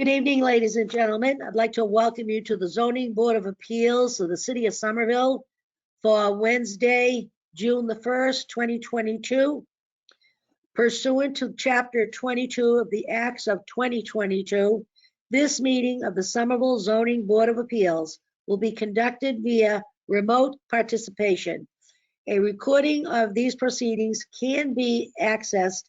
Good evening, ladies and gentlemen. I'd like to welcome you to the Zoning Board of Appeals of the City of Somerville for Wednesday, June the 1st, 2022. Pursuant to Chapter 22 of the Acts of 2022, this meeting of the Somerville Zoning Board of Appeals will be conducted via remote participation. A recording of these proceedings can be accessed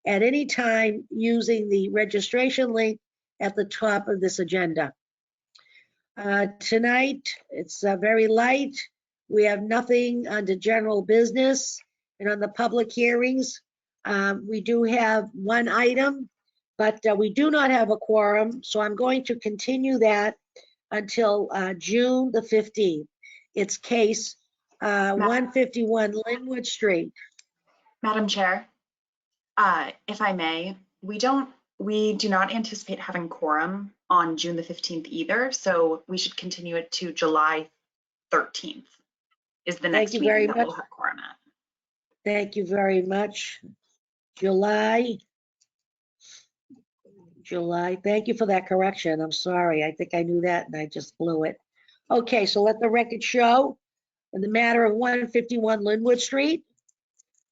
at any time using the registration link at the top of this agenda. Tonight, it's very light. We have nothing under general business, and on the public hearings, we do have one item, but we do not have a quorum, so I'm going to continue that until June the 15th. It's case 151 Linwood Street. Madam Chair, if I may, we do not anticipate having quorum on June the 15th either, so we should continue it to July 13th is the next meeting that we'll have quorum at. Thank you very much. July. Thank you for that correction. I'm sorry. I think I knew that and I just blew it. Okay, so let the record show in the matter of 151 Linwood Street.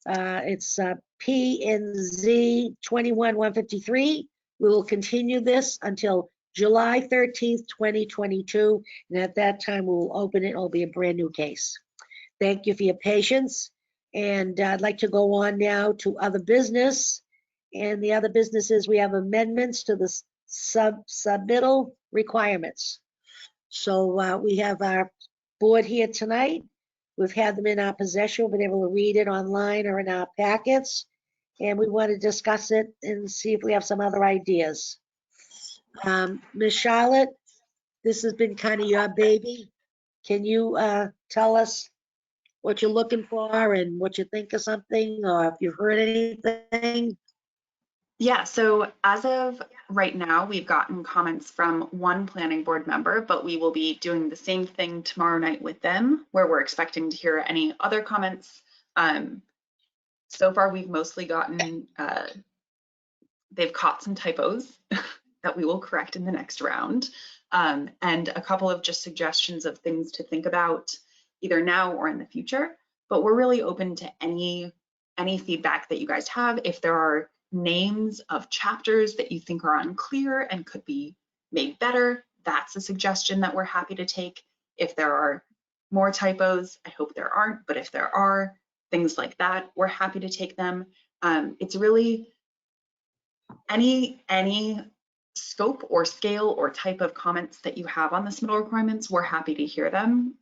It's P&Z 21153. We will continue this until July 13th, 2022. And at that time, we will open it. It'll be a brand new case. Thank you for your patience. And I'd like to go on now to other business. And the other business is we have amendments to the submittal requirements. So we have our board here tonight. We've had them in our possession. We've been able to read it online or in our packets. And we want to discuss it and see if we have some other ideas. Ms. Charlotte, this has been kind of your baby. Can you tell us what you're looking for and what you think of something, or if you've heard anything? Yeah, so as of right now, we've gotten comments from one planning board member, but we will be doing the same thing tomorrow night with them, where we're expecting to hear any other comments. So far, we've mostly gotten, they've caught some typos that we will correct in the next round, and a couple of just suggestions of things to think about either now or in the future. But we're really open to any feedback that you guys have. If there are names of chapters that you think are unclear and could be made better, that's a suggestion that we're happy to take. If there are more typos, I hope there aren't, but if there are things like that, we're happy to take them. It's really any scope or scale or type of comments that you have on the submittal requirements, we're happy to hear them.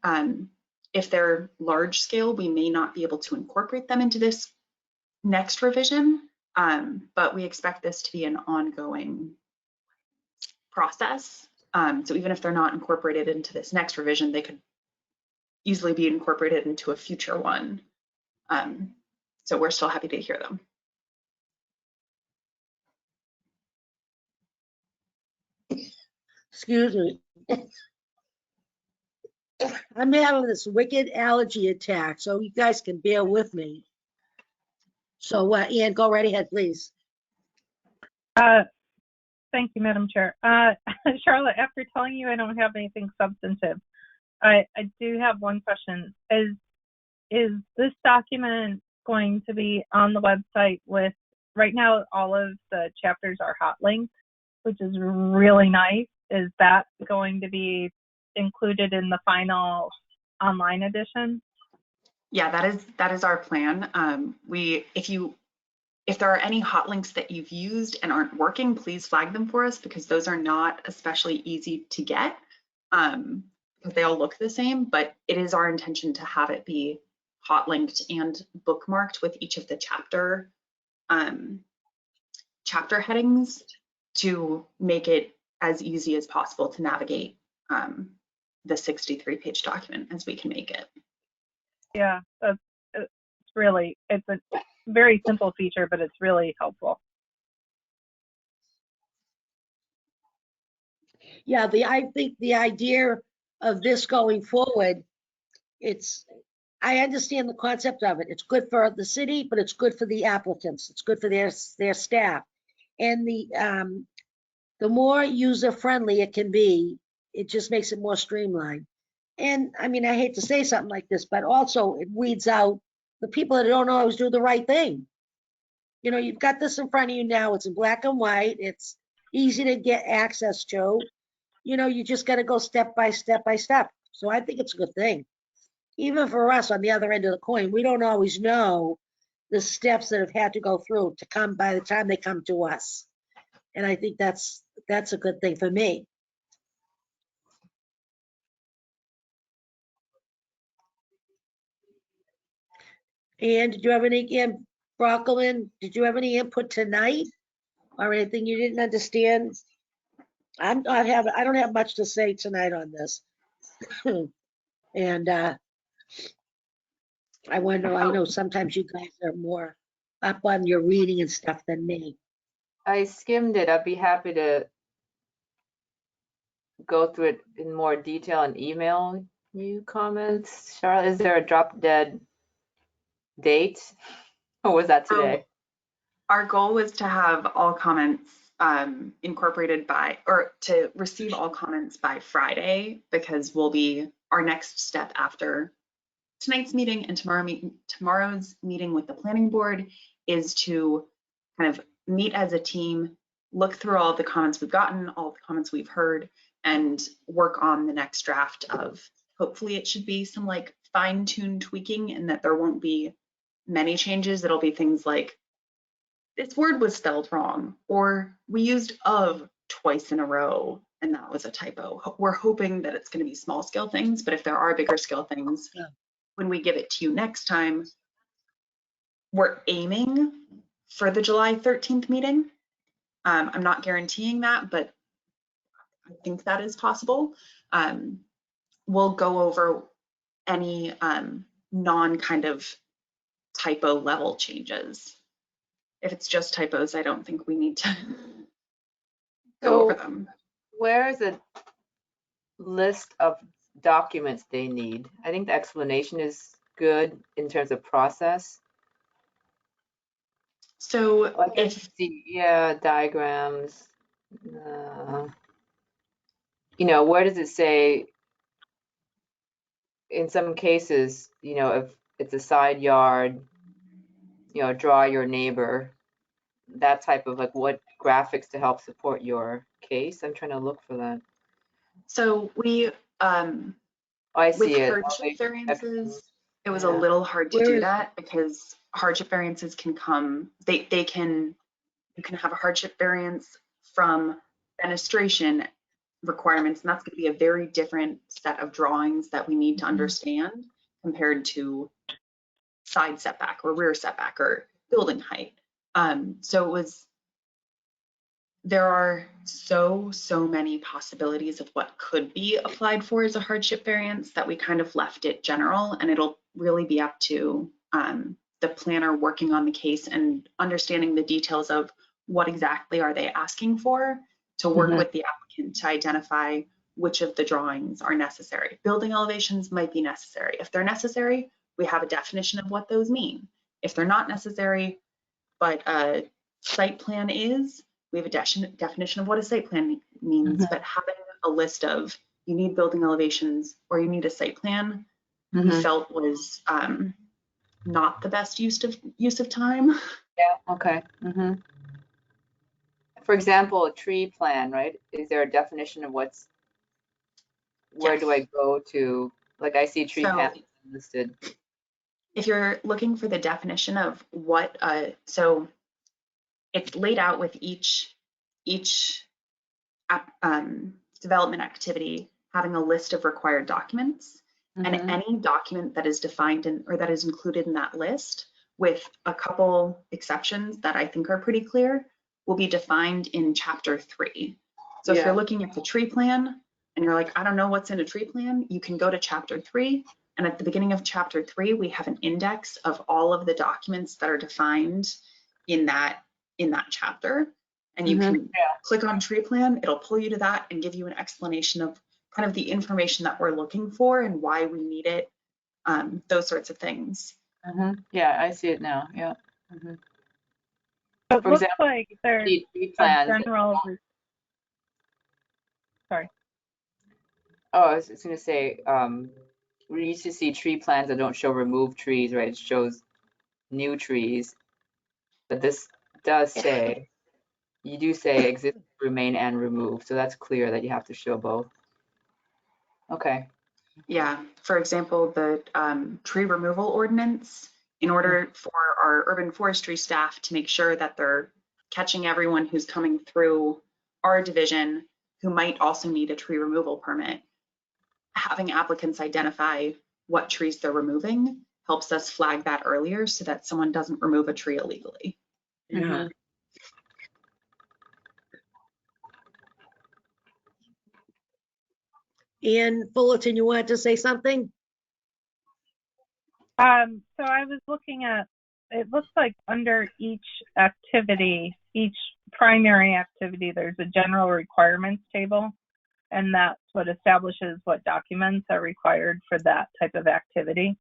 If they're large scale, we may not be able to incorporate them into this next revision, but we expect this to be an ongoing process. So even if they're not incorporated into this next revision, they could easily be incorporated into a future one. So we're still happy to hear them. Excuse me. I'm having this wicked allergy attack, so you guys can bear with me. So, Ann, go right ahead, please. Thank you, Madam Chair. Charlotte, after telling you I don't have anything substantive, I do have one question. Is this document going to be on the website with, right now, all of the chapters are hot linked, which is really nice. Is that going to be included in the final online edition? Yeah, that is our plan. If there are any hot links that you've used and aren't working, please flag them for us, because those are not especially easy to get, because they all look the same. But it is our intention to have it be hot linked and bookmarked with each of the chapter headings to make it as easy as possible to navigate the 63-page document as we can make it. Yeah, it's a very simple feature, but it's really helpful. Yeah, I think the idea of this going forward, I understand the concept of it. It's good for the city, but it's good for the applicants. It's good for their staff. And the the more user-friendly it can be, it just makes it more streamlined. And I mean, I hate to say something like this, but also it weeds out the people that don't always do the right thing. You know, you've got this in front of you now. It's in black and white. It's easy to get access to. You know, you just got to go step by step by step. So I think it's a good thing. Even for us on the other end of the coin, we don't always know the steps that have had to go through to come by the time they come to us. And I think that's a good thing for me. And did you have any, Brockelman, did you have any input tonight or anything you didn't understand? I don't have much to say tonight on this. And I know sometimes you guys are more up on your reading and stuff than me. I skimmed it. I'd be happy to go through it in more detail and email you comments. Charlotte, is there a drop dead date? Or was that today? Our goal was to have all comments incorporated by, or to receive all comments by Friday, because our next step after tonight's meeting and tomorrow's meeting with the planning board is to kind of meet as a team, look through all the comments we've gotten, all the comments we've heard, and work on the next draft of, hopefully it should be some like fine-tuned tweaking, and that there won't be many changes. It'll be things like, this word was spelled wrong, or we used of twice in a row and that was a typo. We're hoping that it's going to be small scale things, but if there are bigger scale things, when we give it to you next time, we're aiming for the July 13th meeting. I'm not guaranteeing that, but I think that is possible. We'll go over any non kind of typo level changes. If it's just typos, I don't think we need to go over them. Where is a list of documents they need? I think the explanation is good in terms of process. So diagrams. You know, where does it say? In some cases, you know, if it's a side yard, you know, draw your neighbor. That type of like what graphics to help support your case. I'm trying to look for that. So we I see with it. hardship variances, it was a little hard to do that because hardship variances can come, you can have a hardship variance from fenestration requirements, and that's going to be a very different set of drawings that we need to understand compared to side setback or rear setback or building height. So there are so many possibilities of what could be applied for as a hardship variance that we kind of left it general, and it'll really be up to the planner working on the case and understanding the details of what exactly are they asking for, to work with the applicant to identify which of the drawings are necessary. Building elevations might be necessary. If they're necessary, we have a definition of what those mean. If they're not necessary, but a site plan is, we have a definition of what a site plan means, but having a list of, you need building elevations or you need a site plan, we felt was not the best use of time. Yeah, okay. For example, a tree plan, right? Is there a definition of where do I go to? Like I see tree plans listed. If you're looking for the definition of what, so it's laid out with each development activity having a list of required documents, and any document that is defined in or that is included in that list, with a couple exceptions that I think are pretty clear, will be defined in chapter 3. So if you're looking at the tree plan and you're like, I don't know what's in a tree plan, you can go to chapter 3. And at the beginning of chapter 3, we have an index of all of the documents that are defined in that chapter. And you can click on tree plan, it'll pull you to that and give you an explanation of kind of the information that we're looking for and why we need it, those sorts of things. Yeah, I see it now. Yeah. It For looks example, like there's tree a general. Oh, I was just gonna say, we used to see tree plans that don't show removed trees, right? It shows new trees. But this does say, you do say exist, remain, and remove. So that's clear that you have to show both. Okay. Yeah, for example, the tree removal ordinance, in order for our urban forestry staff to make sure that they're catching everyone who's coming through our division who might also need a tree removal permit, having applicants identify what trees they're removing helps us flag that earlier so that someone doesn't remove a tree illegally. Yeah. Ian Fullerton, you wanted to say something? So I was looking at, it looks like under each activity, each primary activity, there's a general requirements table, and that's what establishes what documents are required for that type of activity.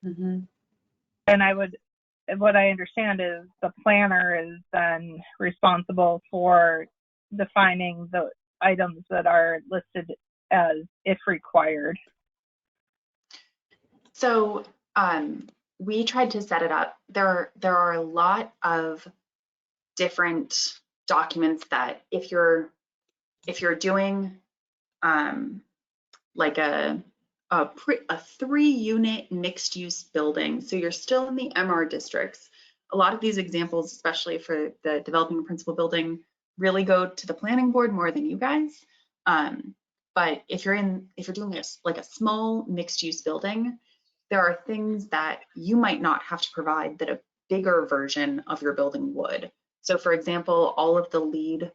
Mm-hmm. And what I understand is the planner is then responsible for defining the items that are listed as if required. So we tried to set it up. There are a lot of different documents that if you're doing like a 3-unit mixed use building, so you're still in the MR districts. A lot of these examples, especially for the developing principal building, really go to the planning board more than you guys. But if you're doing this like a small mixed use building, there are things that you might not have to provide that a bigger version of your building would. So for example, all of the LEED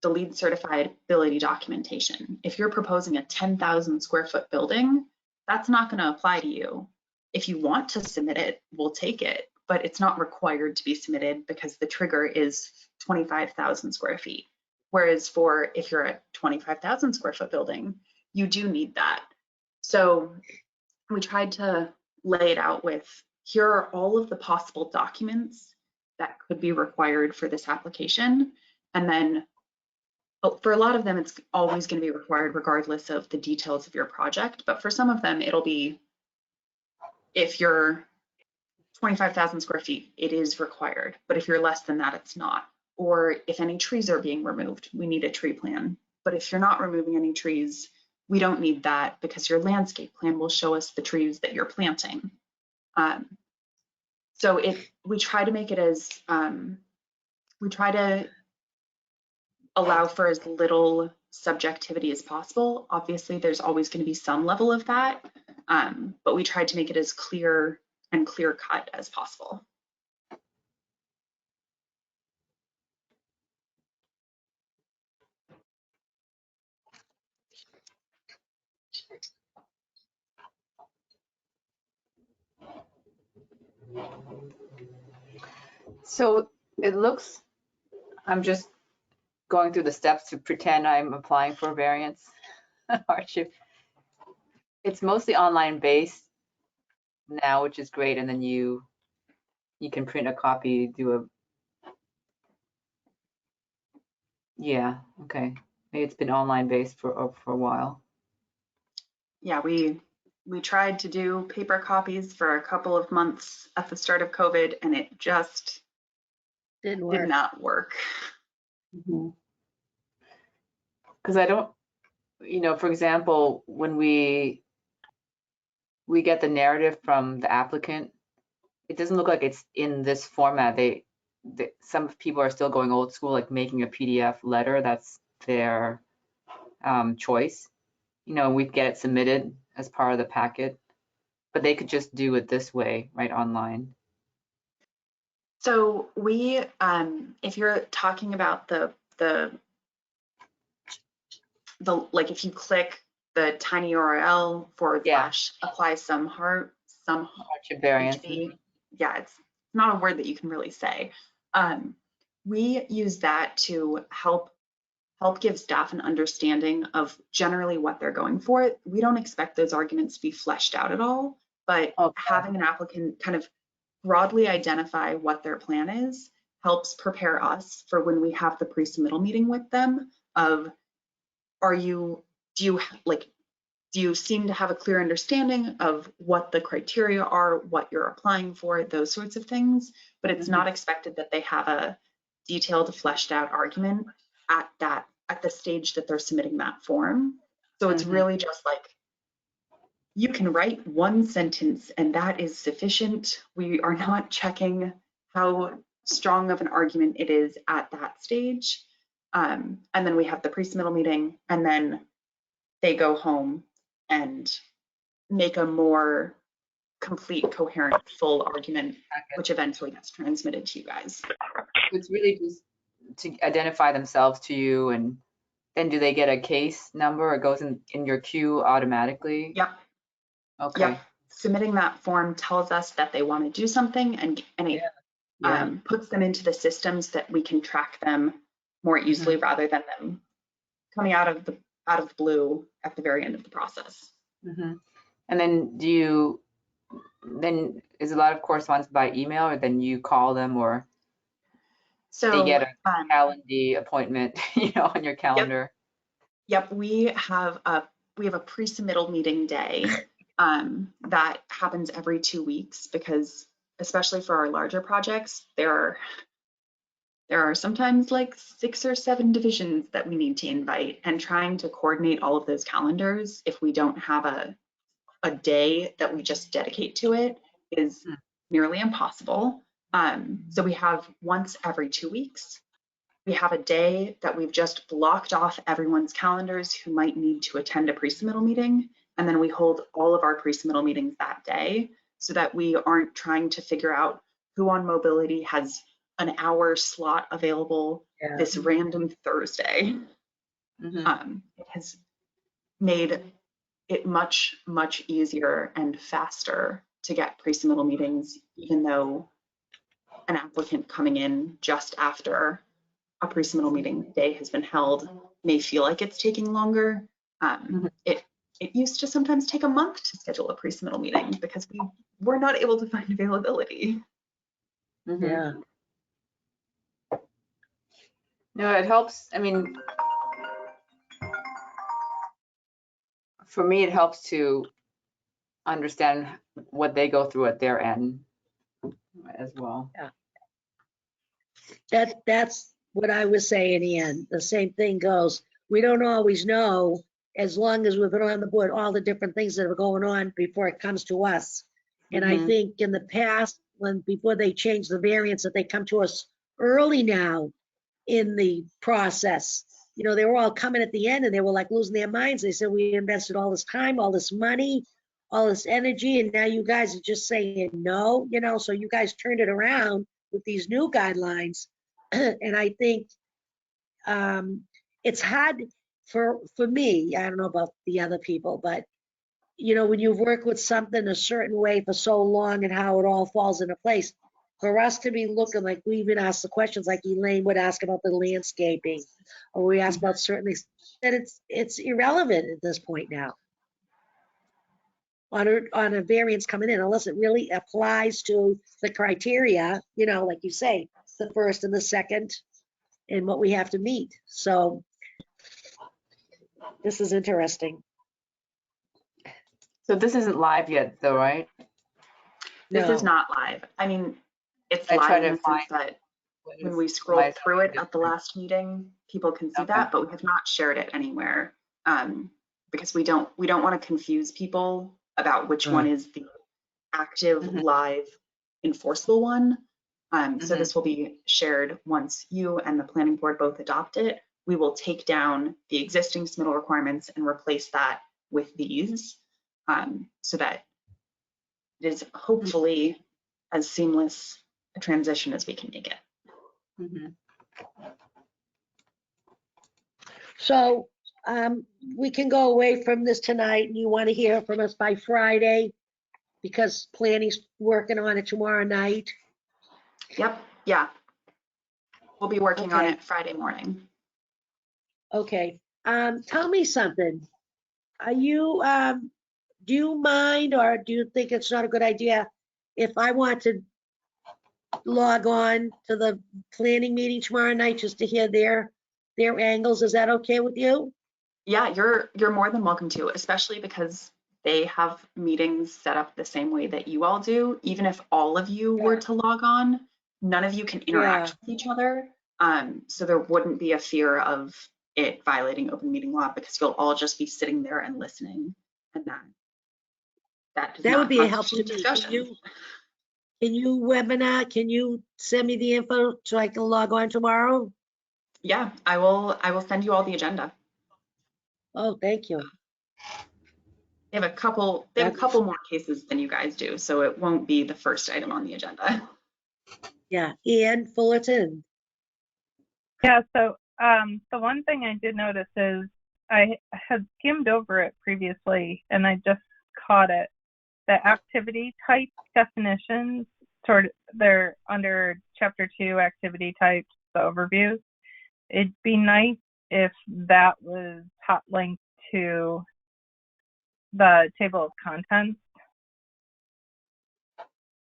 certifiability documentation. If you're proposing a 10,000 square foot building, that's not going to apply to you. If you want to submit it, we'll take it, but it's not required to be submitted because the trigger is 25,000 square feet. Whereas if you're a 25,000 square foot building, you do need that. So we tried to lay it out with, here are all of the possible documents that could be required for this application. And then for a lot of them, it's always going to be required regardless of the details of your project. But for some of them, it'll be, if you're 25,000 square feet, it is required. But if you're less than that, it's not. Or if any trees are being removed, we need a tree plan. But if you're not removing any trees, we don't need that because your landscape plan will show us the trees that you're planting. So we try to make it as, we try to allow for as little subjectivity as possible. Obviously, there's always going to be some level of that, but we tried to make it as clear and clear cut as possible. So it looks, I'm just going through the steps to pretend I'm applying for a variance hardship. It's mostly online based now, which is great. And then you can print a copy, yeah, okay. Maybe it's been online based for a while. Yeah, we tried to do paper copies for a couple of months at the start of COVID, and it just Didn't work. did not work. Because I don't, for example, when we get the narrative from the applicant, it doesn't look like it's in this format. Some people are still going old school, like making a PDF letter. That's their choice. We get it submitted as part of the packet, but they could just do it this way, right, online. So we, if you're talking about the like, if you click the tiny URL / apply some hardship variance. Yeah, it's not a word that you can really say. We use that to help give staff an understanding of generally what they're going for. We don't expect those arguments to be fleshed out at all, but having an applicant kind of broadly identify what their plan is helps prepare us for when we have the pre-submittal meeting with them of, do you seem to have a clear understanding of what the criteria are, what you're applying for, those sorts of things, but it's not expected that they have a detailed, fleshed out argument at the stage that they're submitting that form. So it's really just like, you can write one sentence and that is sufficient. We are not checking how strong of an argument it is at that stage. And then we have the pre-submittal meeting, and then they go home and make a more complete, coherent, full argument, which eventually gets transmitted to you guys. It's really just to identify themselves to you, and then do they get a case number or it goes in your queue automatically? Yep. Okay. Yep. Submitting that form tells us that they want to do something, and it puts them into the systems that we can track them more easily rather than them coming out of the blue at the very end of the process. And then then is a lot of correspondence by email, or then you call them, or So they get a calendar appointment, on your calendar? Yep, we have a pre-submittal meeting day that happens every 2 weeks, because especially for our larger projects, there are sometimes like 6 or 7 divisions that we need to invite, and trying to coordinate all of those calendars if we don't have a day that we just dedicate to it is nearly impossible. So we have once every 2 weeks. We have a day that we've just blocked off everyone's calendars who might need to attend a pre-submittal meeting. And then we hold all of our pre-submittal meetings that day, so that we aren't trying to figure out who on mobility has an hour slot available this random Thursday. It has made it much, much easier and faster to get pre-submittal meetings, even though an applicant coming in just after a pre-submittal meeting day has been held may feel like it's taking longer. It used to sometimes take a month to schedule a pre-submittal meeting because we were not able to find availability. Yeah. No, it helps. I mean, for me, it helps to understand what they go through at their end as well. That's what I was saying, Ian. The same thing goes. We don't always know, as long as we've been on the board, all the different things that are going on before it comes to us. And I think in the past, before they changed the variants, that they come to us early now in the process. They were all coming at the end, and they were like losing their minds. They said, we invested all this time, all this money, all this energy, and now you guys are just saying no, so you guys turned it around with these new guidelines. And I think it's hard for me, I don't know about the other people, but when you've worked with something a certain way for so long and how it all falls into place, for us to be looking like we even ask the questions like Elaine would ask about the landscaping, or we ask about certain things, that it's irrelevant at this point now on a variance coming in, unless it really applies to the criteria, like you say, the first and the second, and what we have to meet. So this is interesting. So this isn't live yet, though, right? This No. is not live. I mean, it's I try live to in the find sense that when we scroll through it at the last meeting, people can see that, but we have not shared it anywhere, because we don't want to confuse people about which one is the active, live, enforceable one. So this will be shared once you and the planning board both adopt it. We will take down the existing submittal requirements and replace that with these, so that it is hopefully as seamless a transition as we can make it. So we can go away from this tonight, and you want to hear from us by Friday, because planning's working on it tomorrow night. Yep, yeah. We'll be working on it Friday morning. Okay, tell me something. Are you, do you mind, or do you think it's not a good idea if I want to log on to the planning meeting tomorrow night just to hear their angles? Is that okay with you? Yeah, you're more than welcome to, especially because they have meetings set up the same way that you all do. Even if all of you were Yeah. to log on, none of you can interact with each other. So there wouldn't be a fear of it violating open meeting law because you'll all just be sitting there and listening, and that does That would not be a help to constitute me. discussion. Can you webinar, can you send me the info so I can log on tomorrow? Yeah, I will send you all the agenda. Oh, thank you. They have a couple more cases than you guys do, so it won't be the first item on the agenda. Yeah, Ian Fullerton. Yeah, so the one thing I did notice is I had skimmed over it previously and I just caught it. The activity type definitions, they're under chapter 2 activity types, the overview. It'd be nice if that was hot linked to the table of contents,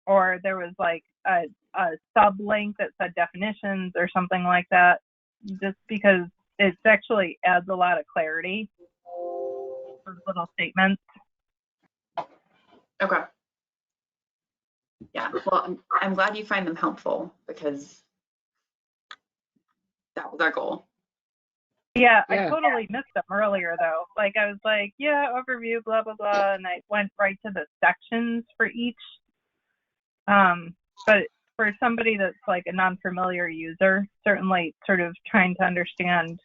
or there was like a sub link that said definitions or something like that, just because it actually adds a lot of clarity for little statements. Okay. Yeah, well, I'm glad you find them helpful because that was our goal. Yeah, I Yeah. totally missed them earlier though. Like I was like, yeah, overview, blah, blah, blah. And I went right to the sections for each. But for somebody that's like a non-familiar user, certainly sort of trying to understand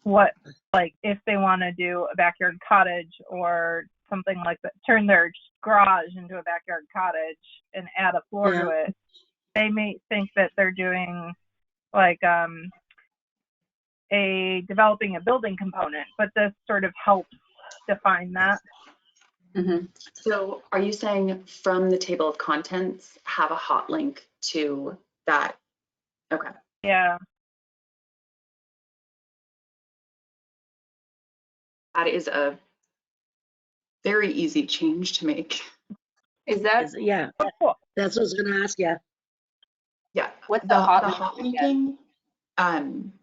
what, like if they want to do a backyard cottage or something like that, turn their garage into a backyard cottage and add a floor to it, they may think that they're doing like developing a building component, but this sort of helps define that. Mm-hmm. So are you saying from the table of contents, have a hot link to that? Okay. Yeah. That is a very easy change to make. Is that Yeah, Oh, cool. that's what I was gonna ask you. Yeah. What's The the hot hot link again? linking,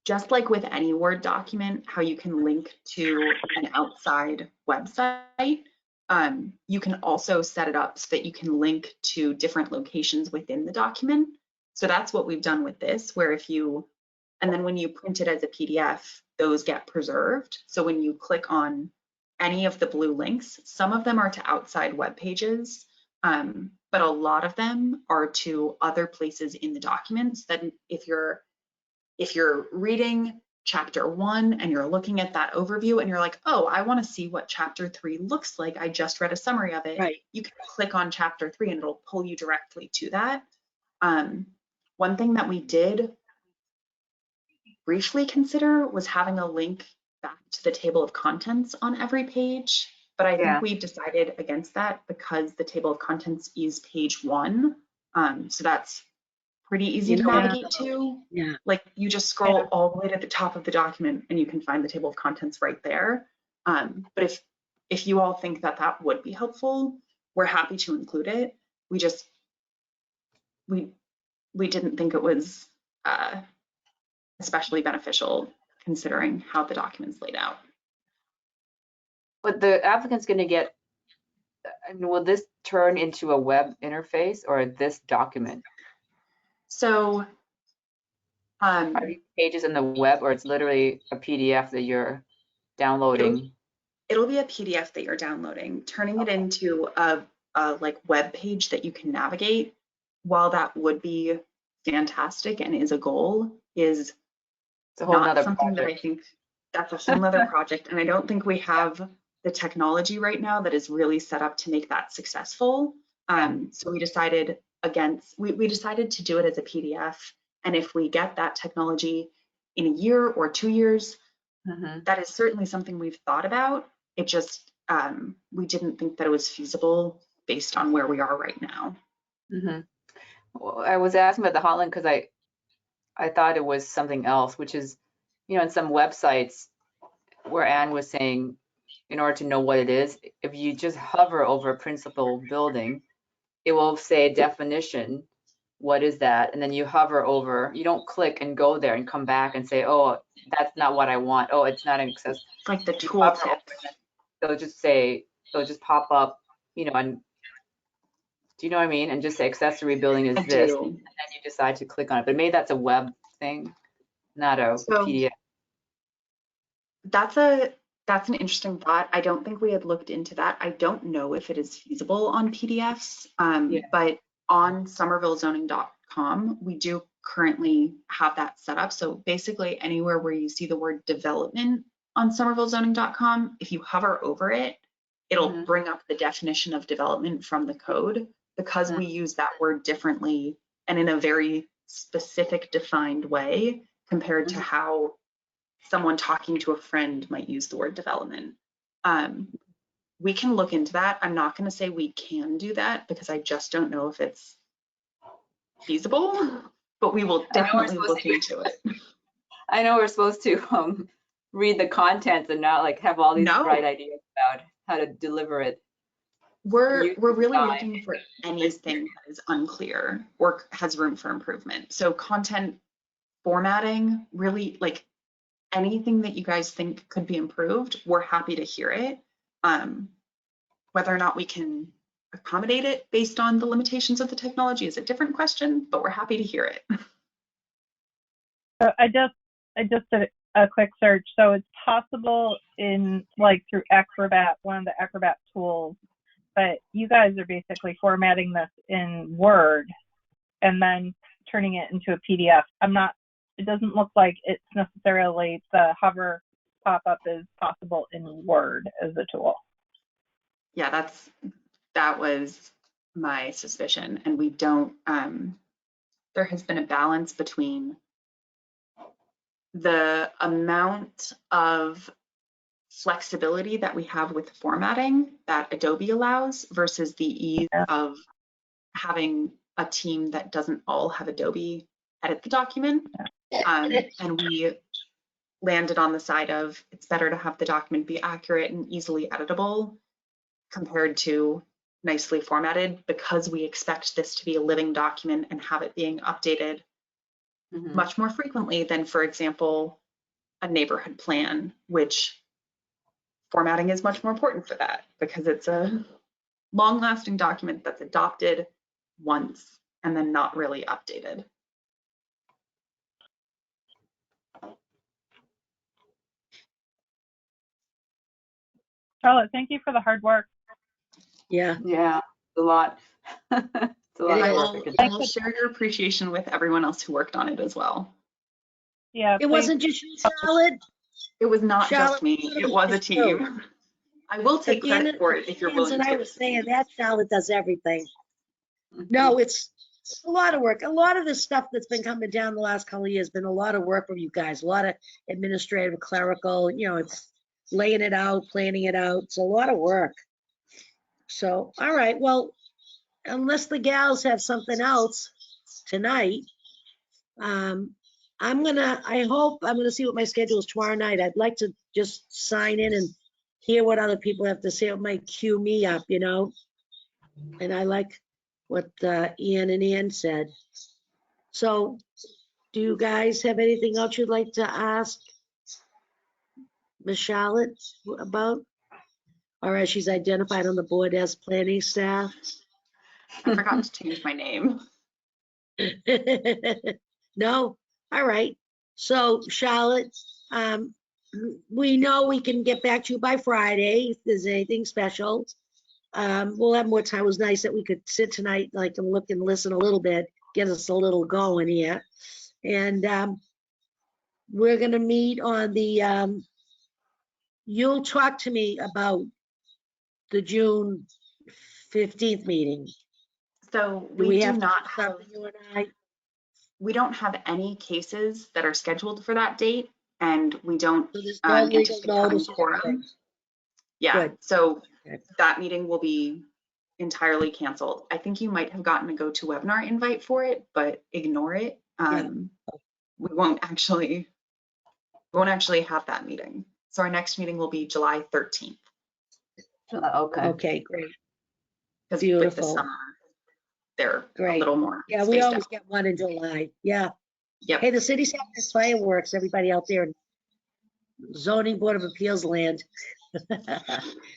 just like with any Word document, how you can link to an outside website, you can also set it up so that you can link to different locations within the document. So that's what we've done with this, where and then when you print it as a PDF, those get preserved. So when you click on any of the blue links, some of them are to outside web pages, but a lot of them are to other places in the documents that if you're reading chapter 1 and you're looking at that overview and you're like, oh, I want to see what chapter 3 looks like. I just read a summary of it. Right. You can click on chapter 3 and it'll pull you directly to that. One thing that we did briefly consider was having a link back to the table of contents on every page, but I think we've decided against that because the table of contents is page 1. So that's pretty easy to navigate to. Yeah. Like you just scroll all the way to the top of the document and you can find the table of contents right there. But if you all think that that would be helpful, we're happy to include it. We didn't think it was especially beneficial considering how the document's laid out. But the applicant's going to get, I mean, will this turn into a web interface or this document? So Are these pages in the web or it's literally a PDF that you're downloading? It'll be a PDF that you're downloading. Turning it into a like web page that you can navigate, while that would be fantastic and is a goal, is It's a whole not nother something project. that I think that's a whole nother project. And I don't think we have the technology right now that is really set up to make that successful. So we decided we decided to do it as a PDF. And if we get that technology in a year or 2 years, that is certainly something we've thought about. It just, we didn't think that it was feasible based on where we are right now. Well, I was asking about the hotline because I thought it was something else, which is, you know, in some websites where Anne was saying, in order to know what it is, if you just hover over a principal building, it will say definition, what is that? And then you hover over, you don't click and go there and come back and say, oh, that's not what I want. Oh, it's not access. It's like the You hover tooltip. over it, they'll just pop up, and do you know what I mean? And just say accessory building is I this, do. and then you decide to click on it. But maybe that's a web thing, not a So- PDF. That's an interesting thought. I don't think we had looked into that. I don't know if it is feasible on PDFs, Yeah. but on somervillezoning.com, we do currently have that set up. So basically anywhere where you see the word development on somervillezoning.com, if you hover over it, it'll Mhm. bring up the definition of development from the code, because we use that word differently and in a very specific defined way compared to Mhm. how someone talking to a friend might use the word development. We can look into that. I'm not going to say we can do that because I just don't know if it's feasible, but we will I know we're definitely supposed look to. into it. I know we're supposed to read the content and not like have all these No. bright ideas about how to deliver it. We're really Fine. looking for anything that is unclear or has room for improvement. So content formatting, really like anything that you guys think could be improved, we're happy to hear it. Whether or not we can accommodate it based on the limitations of the technology is a different question, but we're happy to hear it. So I just did a quick search. So it's possible in like through Acrobat, one of the Acrobat tools, but you guys are basically formatting this in Word and then turning it into a PDF. It doesn't look like it's necessarily the hover pop-up is possible in Word as a tool. Yeah, that was my suspicion. And we don't, there has been a balance between the amount of flexibility that we have with formatting that Adobe allows versus the ease of having a team that doesn't all have Adobe edit the document. And we landed on the side of it's better to have the document be accurate and easily editable compared to nicely formatted, because we expect this to be a living document and have it being updated Mhm. much more frequently than, for example, a neighborhood plan, which formatting is much more important for that because it's a long-lasting document that's adopted once and then not really updated. Charlotte, thank you for the hard work. Yeah. Yeah, a lot. It's a lot It of is. work. I will share your appreciation with everyone else who worked on it as well. Yeah, It please. wasn't just you, Charlotte. It was not Charlotte, just me, it was a team. I will take credit for it if you're willing And I to. was saying that Charlotte does everything. No, it's a lot of work. A lot of this stuff that's been coming down the last couple of years, been a lot of work from you guys, a lot of administrative, clerical, it's laying it out, planning it out. It's a lot of work. So, all right, well, unless the gals have something else tonight, I'm gonna see what my schedule is tomorrow night. I'd like to just sign in and hear what other people have to say. It might cue me up, and I like what Ian and Ann said. So do you guys have anything else you'd like to ask Ms. Charlotte about? Or as she's identified on the board as planning staff? I forgot to change my name. No? All right. So Charlotte, we know we can get back to you by Friday if there's anything special. We'll have more time. It was nice that we could sit tonight, like, and look and listen a little bit, get us a little going here. And we're gonna meet on the, you'll talk to me about the June 15th meeting. So Do we do have to not do have, something, you and I? we don't have any cases that are scheduled for that date, and we don't So there's no legal anticipate having notice or quorum. anything. Yeah, Good. so Okay. that meeting will be entirely canceled. I think you might have gotten a GoToWebinar invite for it, but ignore it. Yeah. We won't actually have that meeting. So our next meeting will be July 13th. Okay. Okay, great. Because with the Beautiful. summer, they're a Great. little more Yeah, we spaced always out. get one in July. Yeah. Yep. Hey, the city's having its fireworks, everybody out there in zoning board of appeals land.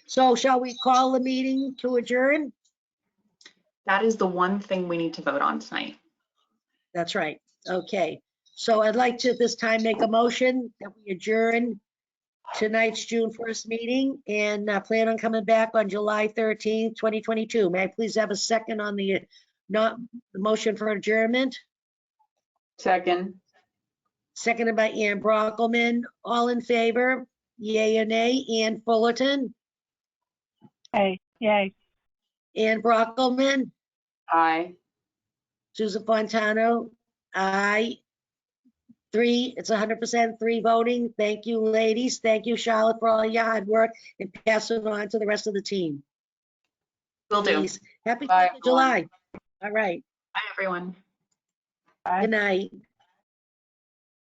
So shall we call the meeting to adjourn? That is the one thing we need to vote on tonight. That's right. Okay. So I'd like to at this time make a motion that we adjourn tonight's June 1st meeting and plan on coming back on July 13th, 2022. May I please have a second on the motion for adjournment? Second. Seconded by Ann Brockelman. All in favor? Yay or nay? Ann Fullerton, Hey, yay. Ann Brockelman, Aye. Susan Fontano, aye. It's 100% three voting. Thank you, ladies. Thank you, Charlotte, for all your hard work and pass it on to the rest of the team. Will do. Please. Happy Bye, 4th of July. All right. Bye, everyone. Bye. Good night.